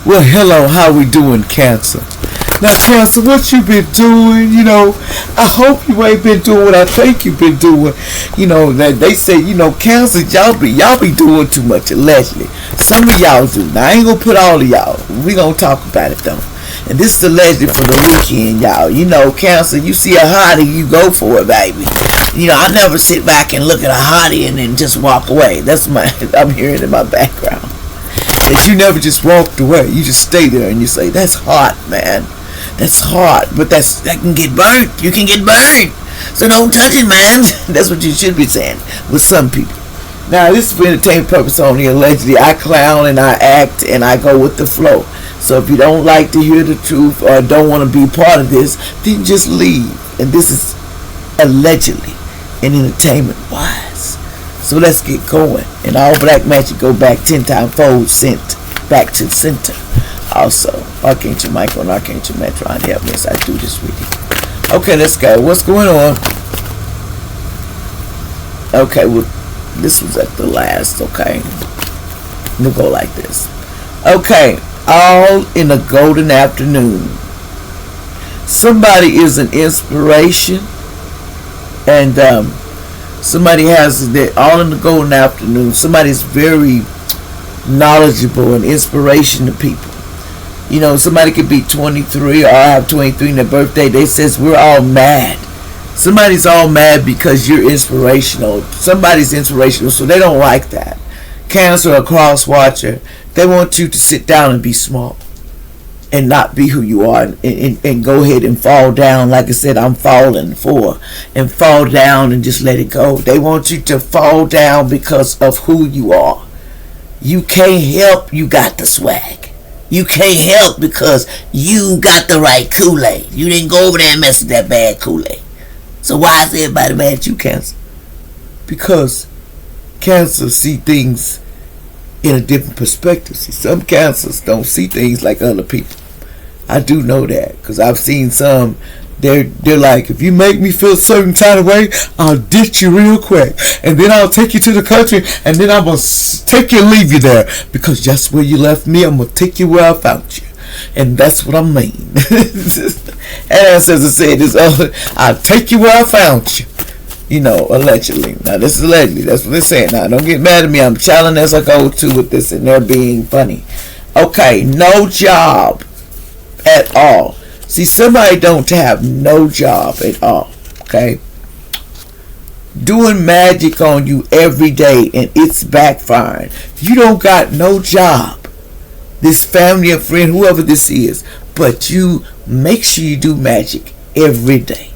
Well, hello, how we doing, Cancer? Now, Cancer, what you been doing? I hope you ain't been doing what I think you been doing. That they say, Cancer, y'all be doing too much, allegedly. Some of y'all do. Now, I ain't gonna put all of y'all. We gonna talk about it, though. And this is allegedly for the weekend, y'all. Cancer, you see a hottie, you go for it, baby. I never sit back and look at a hottie and then just walk away. I'm hearing in my background. That you never just walked away. You just stay there and you say, that's hot, man. That's hot. But that can get burnt. You can get burnt. So don't touch it, man. That's what you should be saying with some people. Now, this is for entertainment purpose only. Allegedly, I clown and I act and I go with the flow. So if you don't like to hear the truth or don't want to be part of this, then just leave. And this is allegedly and entertainment wise. So let's get going. And all black magic go back 10 times fold, sent back to the center. Also, Archangel Michael and Archangel Metron help me as I do this reading. Okay, let's go. What's going on? Okay, well, this was at the last, okay? We'll go like this. Okay, all in a golden afternoon. Somebody is an inspiration. And somebody has that all in the golden afternoon. Somebody's very knowledgeable and inspiration to people. Somebody could be 23 or have 23 in their birthday. They says we're all mad. Somebody's all mad because you're inspirational. Somebody's inspirational, so they don't like that. Cancer or cross watcher, they want you to sit down and be small and not be who you are and go ahead and fall down. Like I said, I'm falling for, and fall down and just let it go. They want you to fall down because of who you are. You can't help you got the swag. You can't help because you got the right Kool-Aid. You didn't go over there and mess with that bad Kool-Aid. So why is everybody mad at you, Cancer? Because Cancer see things in a different perspective. See, some Cancers don't see things like other people. I do know that because I've seen some. They're like, if you make me feel a certain kind of way, I'll ditch you real quick, and then I'll take you to the country, and then I'm gonna take you and leave you there because just where you left me, I'm gonna take you where I found you, and that's what I mean. And as I said, this other, I'll take you where I found you. Allegedly. Now, this is allegedly. That's what they're saying. Now, don't get mad at me. I'm challenging as I go to with this, and they're being funny. Okay, no job at all. See, somebody don't have no job at all. Okay? Doing magic on you every day, and it's backfiring. You don't got no job. This family or friend, whoever this is, but you make sure you do magic every day.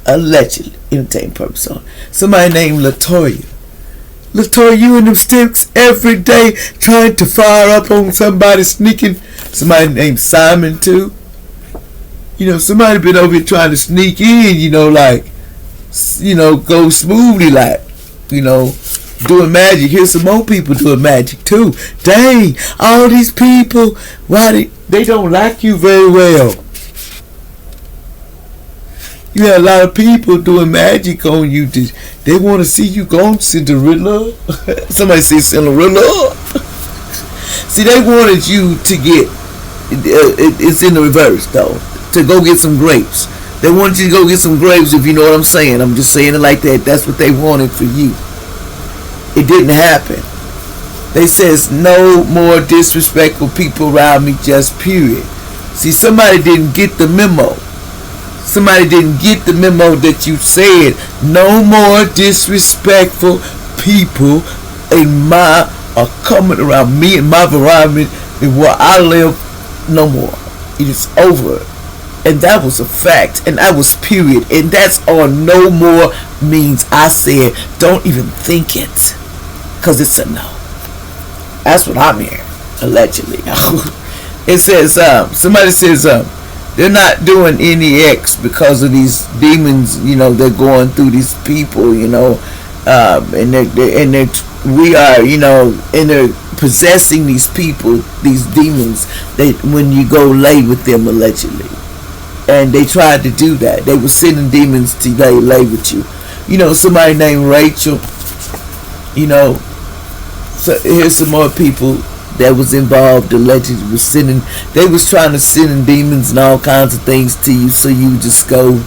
Allegedly, entertainment purpose on. Somebody named Latoya. Latoya, you in them sticks every day trying to fire up on somebody sneaking. Somebody named Simon too. Somebody been over here trying to sneak in, go smoothly doing magic. Here's some more people doing magic too. Dang, all these people, why they don't like you very well. You have a lot of people doing magic on you. They want to see you gone, Cinderella. Somebody say Cinderella. See, they wanted you to get, it's in the reverse though, to go get some grapes. They wanted you to go get some grapes, if you know what I'm saying. I'm just saying it like that. That's what they wanted for you. It didn't happen. They says no more disrespectful people around me, just period. See, somebody didn't get the memo. Somebody didn't get the memo that you said no more disrespectful people are coming around me and my environment and where I live. No more. It is over. And that was a fact, and that was period. And that's all. No more means I said don't even think it, because it's a no. That's what I'm hearing, allegedly. It says somebody says they're not doing any X because of these demons. They're going through these people. And we are, and they're possessing these people, these demons. When you go lay with them, allegedly. And they tried to do that. They were sending demons to lay with you. Somebody named Rachel. So here's some more people that was involved allegedly was sending, they was trying to send demons and all kinds of things to you, so you just go,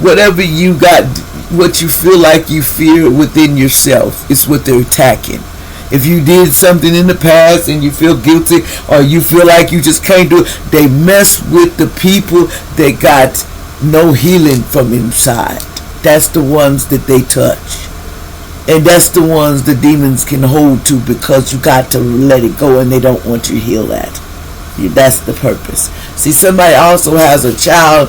whatever you got, what you feel like you fear within yourself is what they're attacking. If you did something in the past and you feel guilty or you feel like you just can't do it, they mess with the people that got no healing from inside. That's the ones that they touch. And that's the ones the demons can hold to, because you got to let it go and they don't want you to heal that. That's the purpose. See, somebody also has a child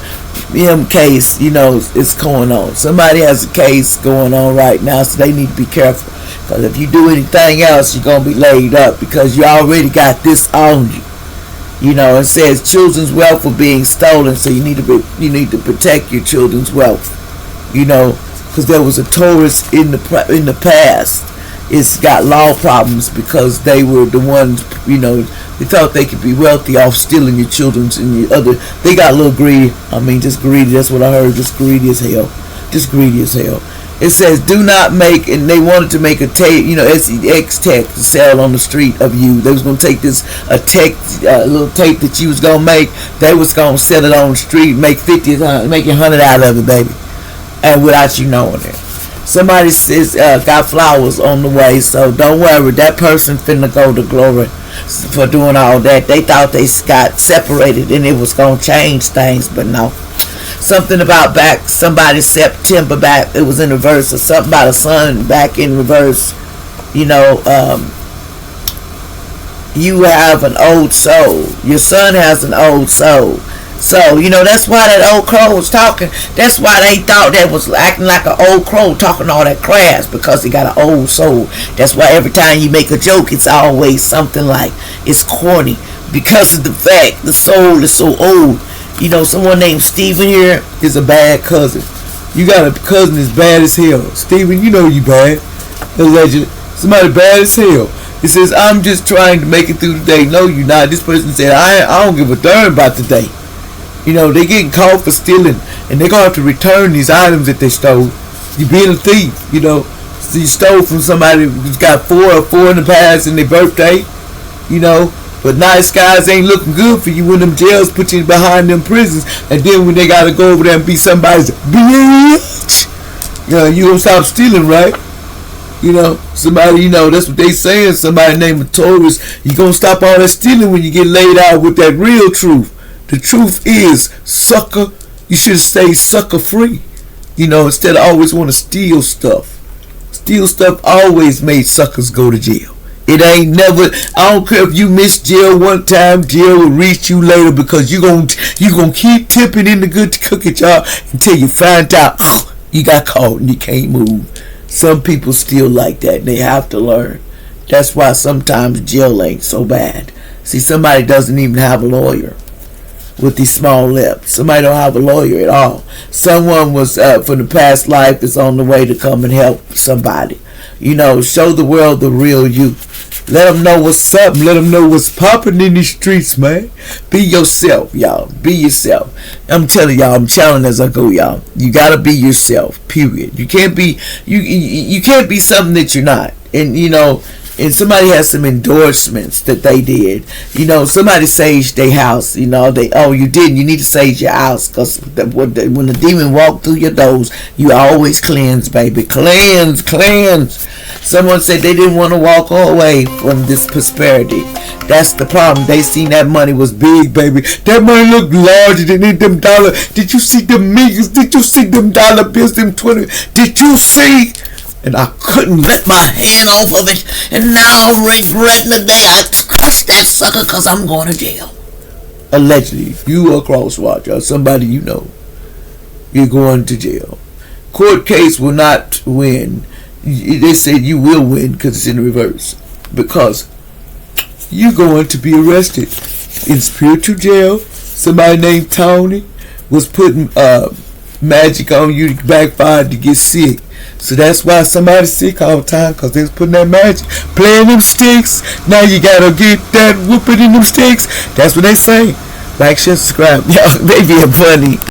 case, it's going on. Somebody has a case going on right now, so they need to be careful. Because if you do anything else, you're going to be laid up, because you already got this on you. It says children's wealth are being stolen, so you need to protect your children's wealth. Because there was a Taurus in the past. It's got law problems because they were the ones, they thought they could be wealthy off stealing your children's and your other. They got a little greedy. Just greedy. That's what I heard. Just greedy as hell. Just greedy as hell. It says, do not make, and they wanted to make a tape, SEX tape to sell on the street of you. They was going to take this, little tape that you was going to make. They was going to sell it on the street, make 50, make 100 out of it, baby. And without you knowing it. Somebody says, got flowers on the way, so don't worry. That person finna go to glory for doing all that. They thought they got separated and it was going to change things, but no. Something about back, somebody's September back, it was in reverse, or something about a sun back in reverse. You have an old soul. Your son has an old soul. So, that's why that old crow was talking. That's why they thought that was acting like an old crow talking all that crap, because he got an old soul. That's why every time you make a joke, it's always something like, it's corny, because of the fact the soul is so old. Someone named Steven here is a bad cousin. You got a cousin that's bad as hell. Steven, you bad. Allegedly. Somebody bad as hell. It says, I'm just trying to make it through the day. No, you're not. This person said, I don't give a darn about the day. They getting caught for stealing, and they're going to have to return these items that they stole. You being a thief, So you stole from somebody who's got four in the past in their birthday, But nice guys ain't looking good for you when them jails put you behind them prisons, and then when they got to go over there and be somebody's bitch, you gonna stop stealing, right? Somebody, that's what they saying. Somebody named Taurus, you gonna stop all that stealing when you get laid out with that real truth. The truth is, sucker, you should stay sucker free. Instead of always want to steal stuff. Steal stuff always made suckers go to jail. It ain't never, I don't care if you miss jail one time, jail will reach you later, because you gonna keep tipping in the good cookie jar until you find out you got caught and you can't move. Some people still like that. They have to learn. That's why sometimes jail ain't so bad. See, somebody doesn't even have a lawyer with these small lips. Somebody don't have a lawyer at all. Someone was from the past life is on the way to come and help somebody. Show the world the real you. Let them know what's up. Let them know what's popping in these streets, man. Be yourself, y'all. Be yourself. I'm telling y'all, I'm challenging as I go, y'all. You gotta be yourself, period. You can't be you can't be something that you're not. And and somebody has some endorsements that they did. Somebody saged their house. You didn't. You need to sage your house, because when the demon walk through your doors, you always cleanse, baby. Cleanse. Someone said they didn't want to walk away from this prosperity. That's the problem. They seen that money was big, baby. That money looked larger than them dollars. Did you see them millions? Did you see them dollar bills? Them 20? Did you see? And I couldn't let my hand off of it. And now I'm regretting the day I touched that sucker, because I'm going to jail. Allegedly, if you are a crosswatcher or somebody you're going to jail. Court case will not win. They said you will win because it's in reverse. Because you're going to be arrested in spiritual jail. Somebody named Tony was putting magic on you to backfire to get sick. So that's why somebody's sick all the time, because they was putting that magic, playing them sticks. Now you gotta get that whooping in them sticks. That's what they say. Like, share, subscribe. Y'all, they being funny.